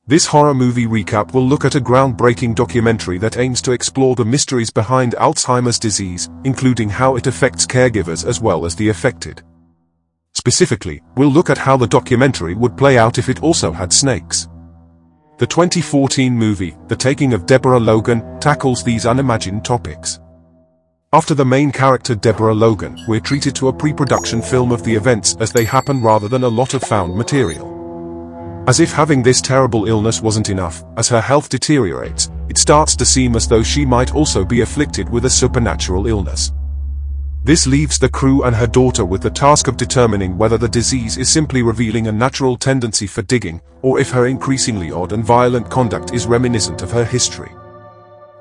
This horror movie recap will look at a groundbreaking documentary that aims to explore the mysteries behind Alzheimer's disease, including how it affects caregivers as well as the affected. Specifically, we'll look at how the documentary would play out if it also had snakes. The 2014 movie, The Taking of Deborah Logan, tackles these unimagined topics. After the main character Deborah Logan, we're treated to a pre-production film of the events as they happen rather than a lot of found material. As if having this terrible illness wasn't enough, as her health deteriorates, it starts to seem as though she might also be afflicted with a supernatural illness. This leaves the crew and her daughter with the task of determining whether the disease is simply revealing a natural tendency for digging, or if her increasingly odd and violent conduct is reminiscent of her history.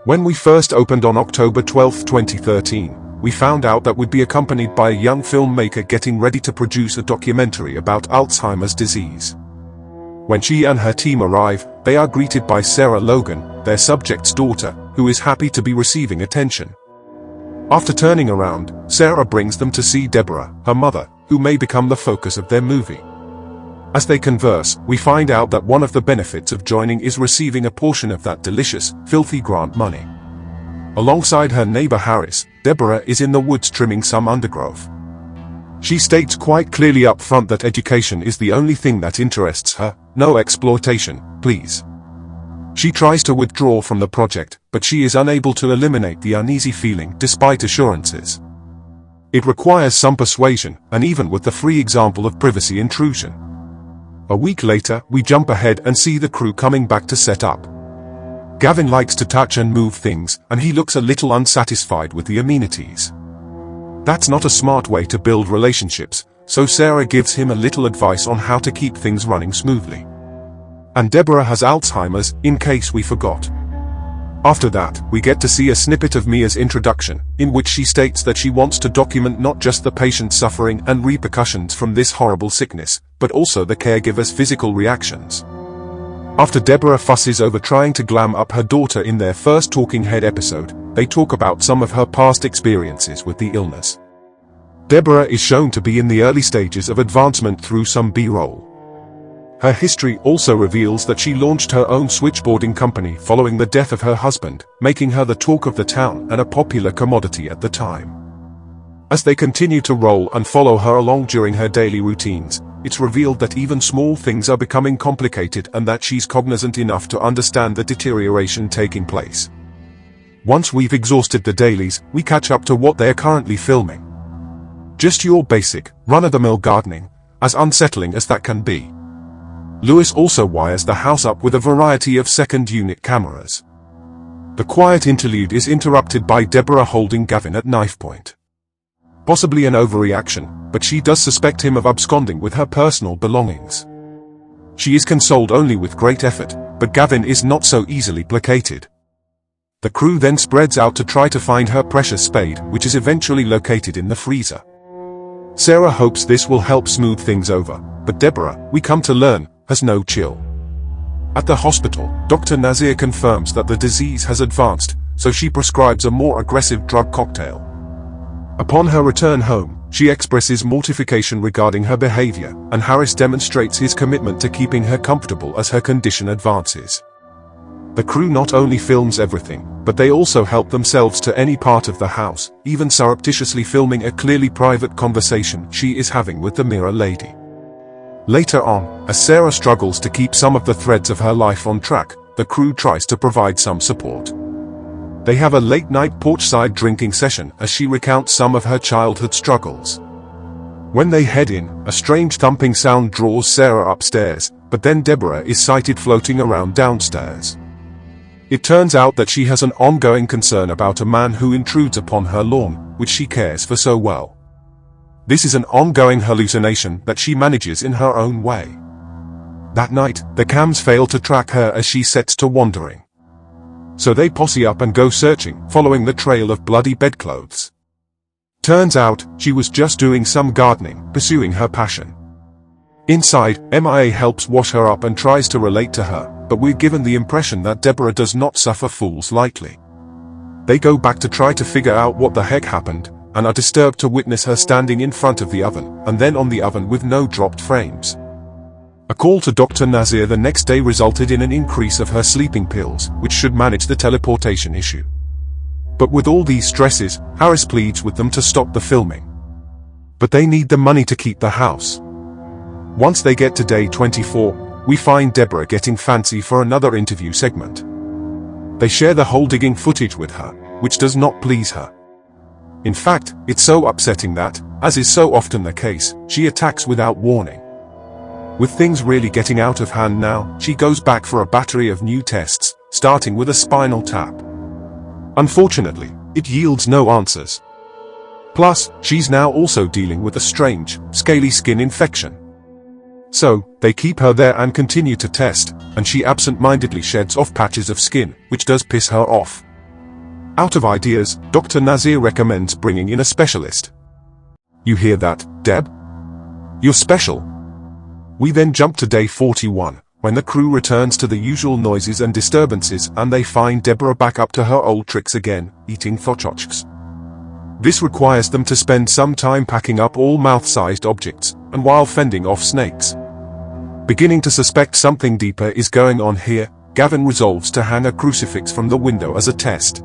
When we first opened on October 12, 2013, we found out that we'd be accompanied by a young filmmaker getting ready to produce a documentary about Alzheimer's disease. When she and her team arrive, they are greeted by Sarah Logan, their subject's daughter, who is happy to be receiving attention. After turning around, Sarah brings them to see Deborah, her mother, who may become the focus of their movie. As they converse, we find out that one of the benefits of joining is receiving a portion of that delicious, filthy grant money. Alongside her neighbor Harris, Deborah is in the woods trimming some undergrowth. She states quite clearly up front that education is the only thing that interests her, no exploitation, please. She tries to withdraw from the project, but she is unable to eliminate the uneasy feeling despite assurances. It requires some persuasion, and even with the free example of privacy intrusion. A week later, we jump ahead and see the crew coming back to set up. Gavin likes to touch and move things, and he looks a little unsatisfied with the amenities. That's not a smart way to build relationships, so Sarah gives him a little advice on how to keep things running smoothly. And Deborah has Alzheimer's, in case we forgot. After that, we get to see a snippet of Mia's introduction, in which she states that she wants to document not just the patient's suffering and repercussions from this horrible sickness, but also the caregiver's physical reactions. After Deborah fusses over trying to glam up her daughter in their first talking head episode, they talk about some of her past experiences with the illness. Deborah is shown to be in the early stages of advancement through some B-roll. Her history also reveals that she launched her own switchboarding company following the death of her husband, making her the talk of the town and a popular commodity at the time. As they continue to roll and follow her along during her daily routines, it's revealed that even small things are becoming complicated and that she's cognizant enough to understand the deterioration taking place. Once we've exhausted the dailies, we catch up to what they're currently filming. Just your basic, run-of-the-mill gardening, as unsettling as that can be. Lewis also wires the house up with a variety of second-unit cameras. The quiet interlude is interrupted by Deborah holding Gavin at knife point. Possibly an overreaction, but she does suspect him of absconding with her personal belongings. She is consoled only with great effort, but Gavin is not so easily placated. The crew then spreads out to try to find her precious spade, which is eventually located in the freezer. Sarah hopes this will help smooth things over, but Deborah, we come to learn, has no chill. At the hospital, Dr. Nazir confirms that the disease has advanced, so she prescribes a more aggressive drug cocktail. Upon her return home, she expresses mortification regarding her behavior, and Harris demonstrates his commitment to keeping her comfortable as her condition advances. The crew not only films everything, but they also help themselves to any part of the house, even surreptitiously filming a clearly private conversation she is having with the mirror lady. Later on, as Sarah struggles to keep some of the threads of her life on track, the crew tries to provide some support. They have a late-night porch-side drinking session as she recounts some of her childhood struggles. When they head in, a strange thumping sound draws Sarah upstairs, but then Deborah is sighted floating around downstairs. It turns out that she has an ongoing concern about a man who intrudes upon her lawn, which she cares for so well. This is an ongoing hallucination that she manages in her own way. That night, the cams fail to track her as she sets to wandering. So they posse up and go searching, following the trail of bloody bedclothes. Turns out, she was just doing some gardening, pursuing her passion. Inside, MIA helps wash her up and tries to relate to her, but we're given the impression that Deborah does not suffer fools lightly. They go back to try to figure out what the heck happened, and are disturbed to witness her standing in front of the oven, and then on the oven with no dropped frames. A call to Dr. Nazir the next day resulted in an increase of her sleeping pills, which should manage the teleportation issue. But with all these stresses, Harris pleads with them to stop the filming. But they need the money to keep the house. Once they get to day 24, we find Deborah getting fancy for another interview segment. They share the hole digging footage with her, which does not please her. In fact, it's so upsetting that, as is so often the case, she attacks without warning. With things really getting out of hand now, she goes back for a battery of new tests, starting with a spinal tap. Unfortunately, it yields no answers. Plus, she's now also dealing with a strange, scaly skin infection. So, they keep her there and continue to test, and she absent-mindedly sheds off patches of skin, which does piss her off. Out of ideas, Dr. Nazir recommends bringing in a specialist. You hear that, Deb? You're special. We then jump to day 41, when the crew returns to the usual noises and disturbances and they find Deborah back up to her old tricks again, eating thochochks. This requires them to spend some time packing up all mouth-sized objects, and while fending off snakes. Beginning to suspect something deeper is going on here, Gavin resolves to hang a crucifix from the window as a test.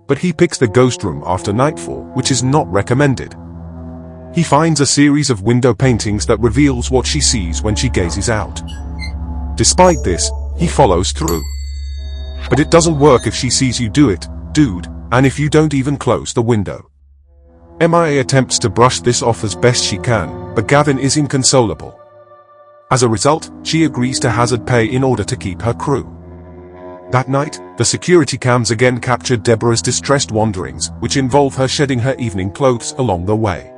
But he picks the ghost room after nightfall, which is not recommended. He finds a series of window paintings that reveals what she sees when she gazes out. Despite this, he follows through. But it doesn't work if she sees you do it, dude, and if you don't even close the window. MIA attempts to brush this off as best she can, but Gavin is inconsolable. As a result, she agrees to hazard pay in order to keep her crew. That night, the security cams again captured Deborah's distressed wanderings, which involve her shedding her evening clothes along the way.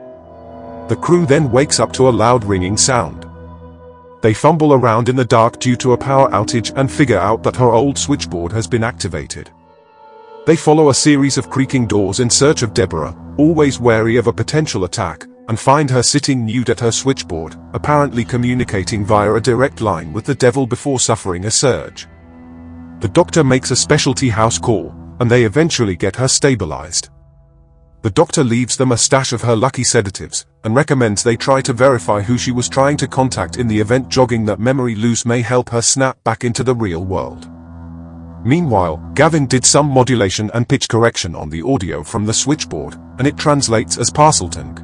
The crew then wakes up to a loud ringing sound. They fumble around in the dark due to a power outage and figure out that her old switchboard has been activated. They follow a series of creaking doors in search of Deborah, always wary of a potential attack, and find her sitting nude at her switchboard, apparently communicating via a direct line with the devil before suffering a surge. The doctor makes a specialty house call, and they eventually get her stabilized. The doctor leaves them a stash of her lucky sedatives, and recommends they try to verify who she was trying to contact in the event jogging that memory loose may help her snap back into the real world. Meanwhile, Gavin did some modulation and pitch correction on the audio from the switchboard, and it translates as Parseltung.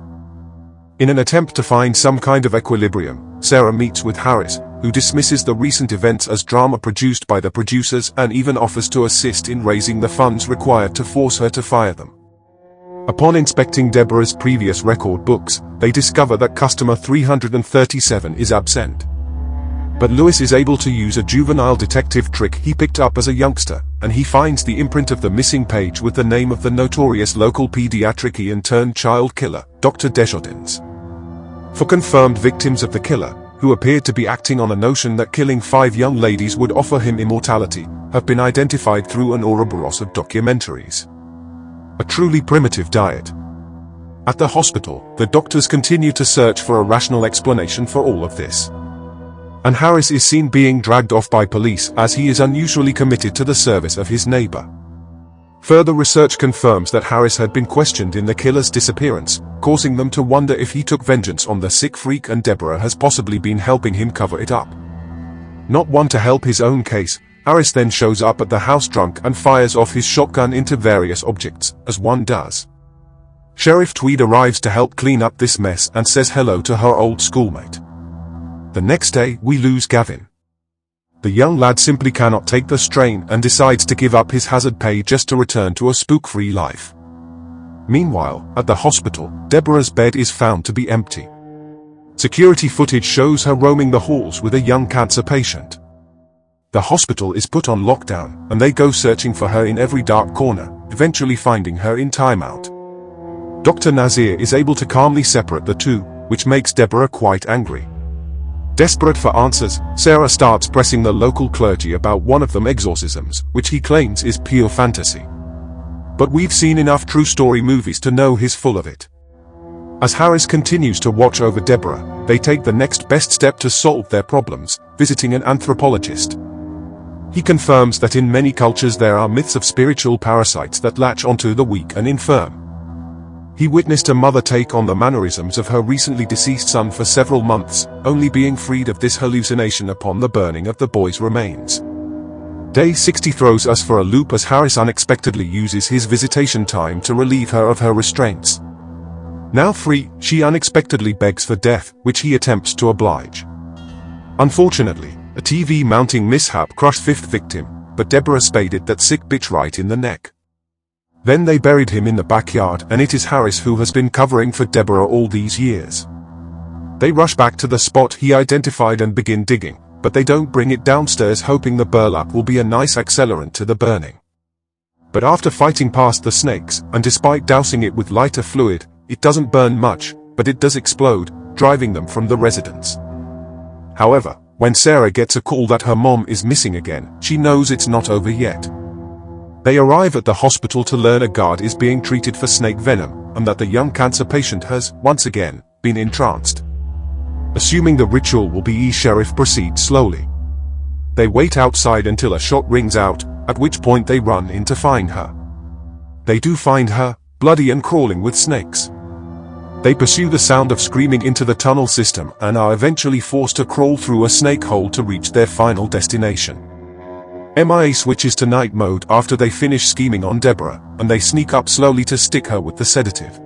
In an attempt to find some kind of equilibrium, Sarah meets with Harris, who dismisses the recent events as drama produced by the producers and even offers to assist in raising the funds required to force her to fire them. Upon inspecting Deborah's previous record books, they discover that customer 337 is absent. But Lewis is able to use a juvenile detective trick he picked up as a youngster, and he finds the imprint of the missing page with the name of the notorious local pediatrician-turned-child killer, Dr. Desjardins. For confirmed victims of the killer, who appeared to be acting on a notion that killing 5 young ladies would offer him immortality, have been identified through an Ouroboros of documentaries. A truly primitive diet. At the hospital, the doctors continue to search for a rational explanation for all of this. And Harris is seen being dragged off by police as he is unusually committed to the service of his neighbor. Further research confirms that Harris had been questioned in the killer's disappearance, causing them to wonder if he took vengeance on the sick freak and Deborah has possibly been helping him cover it up. Not one to help his own case, Harris then shows up at the house drunk and fires off his shotgun into various objects, as one does. Sheriff Tweed arrives to help clean up this mess and says hello to her old schoolmate. The next day, we lose Gavin. The young lad simply cannot take the strain and decides to give up his hazard pay just to return to a spook-free life. Meanwhile, at the hospital, Deborah's bed is found to be empty. Security footage shows her roaming the halls with a young cancer patient. The hospital is put on lockdown, and they go searching for her in every dark corner, eventually finding her in timeout. Dr. Nazir is able to calmly separate the two, which makes Deborah quite angry. Desperate for answers, Sarah starts pressing the local clergy about one of them exorcisms, which he claims is pure fantasy. But we've seen enough true story movies to know he's full of it. As Harris continues to watch over Deborah, they take the next best step to solve their problems, visiting an anthropologist. He confirms that in many cultures there are myths of spiritual parasites that latch onto the weak and infirm. He witnessed a mother take on the mannerisms of her recently deceased son for several months, only being freed of this hallucination upon the burning of the boy's remains. Day 60 throws us for a loop as Harris unexpectedly uses his visitation time to relieve her of her restraints. Now free, she unexpectedly begs for death, which he attempts to oblige. Unfortunately, a TV mounting mishap crushed fifth victim, but Deborah spaded that sick bitch right in the neck. Then they buried him in the backyard, and it is Harris who has been covering for Deborah all these years. They rush back to the spot he identified and begin digging, but they don't bring it downstairs, hoping the burlap will be a nice accelerant to the burning. But after fighting past the snakes, and despite dousing it with lighter fluid, it doesn't burn much, but it does explode, driving them from the residence. However, when Sarah gets a call that her mom is missing again, she knows it's not over yet. They arrive at the hospital to learn a guard is being treated for snake venom, and that the young cancer patient has, once again, been entranced. Assuming the ritual will be, Sheriff proceeds slowly. They wait outside until a shot rings out, at which point they run in to find her. They do find her, bloody and crawling with snakes. They pursue the sound of screaming into the tunnel system and are eventually forced to crawl through a snake hole to reach their final destination. MIA switches to night mode after they finish scheming on Deborah, and they sneak up slowly to stick her with the sedative.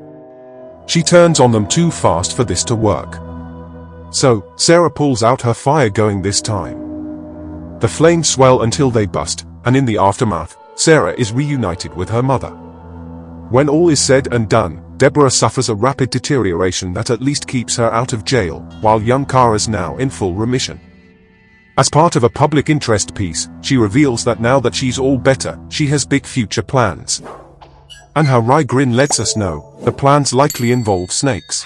She turns on them too fast for this to work. So, Sarah pulls out her fire-going this time. The flames swell until they bust, and in the aftermath, Sarah is reunited with her mother. When all is said and done, Deborah suffers a rapid deterioration that at least keeps her out of jail, while young Kara's now in full remission. As part of a public interest piece, she reveals that now that she's all better, she has big future plans. And her wry grin lets us know, the plans likely involve snakes.